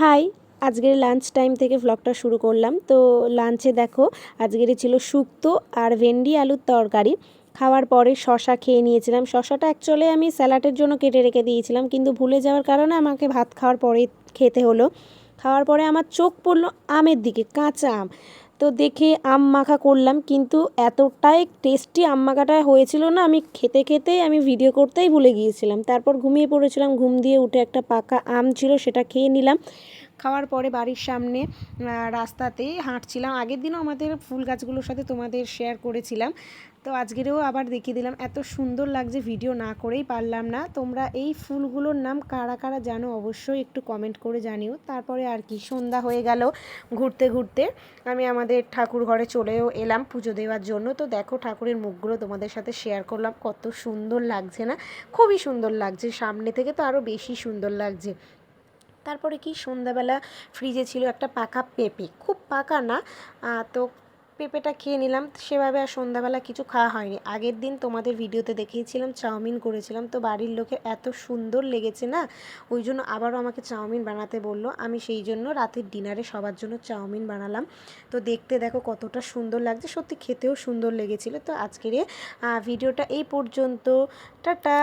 High, আজকের lunch time থেকে ভ্লগটা শুরু করলাম। তো লাঞ্চে দেখো আজকের ছিল শুক্তো আর ভেন্ডি আলুর তরকারি। খাওয়ার পরে শশা খেয়ে নিয়েছিলাম। শশাটা অ্যাকচুয়ালি আমি স্যালাডের জন্য কেটে রেখে দিয়েছিলাম, কিন্তু ভুলে যাওয়ার কারণে আমাকে ভাত খাওয়ার পরে খেতে হলো। খাওয়ার পরে আমার চোখ পড়লো আমের দিকে, কাঁচা আম। তো দেখে আম মাখা করলাম, কিন্তু এতটাই টেস্টি আম মাখাটা হয়েছিল না, আমি খেতে খেতেই আমি ভিডিও করতেই ভুলে গিয়েছিলাম। তারপর ঘুমিয়ে পড়েছিলাম, ঘুম দিয়ে উঠে একটা পাকা আম ছিল সেটা খেয়ে নিলাম। খাওয়ার পরে বাড়ির সামনে রাস্তাতেই হাঁটছিলাম। আগের দিনও আমাদের ফুল গাছগুলোর সাথে তোমাদের শেয়ার করেছিলাম, তো আজকেরও আবার দেখিয়ে দিলাম। এত সুন্দর লাগছে, ভিডিও না করেই পারলাম না। তোমরা এই ফুলগুলোর নাম কারা কারা জানো অবশ্যই একটু কমেন্ট করে জানিও। তারপরে আর কি সন্ধ্যা হয়ে গেল, ঘুরতে ঘুরতে আমি আমাদের ঠাকুর ঘরে চলেও এলাম পুজো দেওয়ার জন্য। তো দেখো ঠাকুরের মুখগুলো তোমাদের সাথে শেয়ার করলাম, কত সুন্দর লাগছে না? খুবই সুন্দর লাগছে, সামনে থেকে তো আরও বেশি সুন্দর লাগছে। তারপরে কি সন্ধ্যাবেলা ফ্রিজে ছিল একটা পাকা পেঁপে, খুব পাকা না, তো পেঁপেটা খেয়ে নিলাম। সেভাবে আর সন্ধ্যাবেলা কিছু খাওয়া হয়নি। আগের দিন তোমাদের ভিডিওতে দেখিয়েছিলাম চাউমিন করেছিলাম, তো বাড়ির লোকের এত সুন্দর লেগেছে না, ওই জন্য আবারও আমাকে চাউমিন বানাতে বললো। আমি সেই জন্য রাতের ডিনারে সবার জন্য চাউমিন বানালাম। তো দেখতে দেখো কতটা সুন্দর লাগছে, সত্যি খেতেও সুন্দর লেগেছিলো। তো আজকের ভিডিওটা এই পর্যন্ত, টাটা।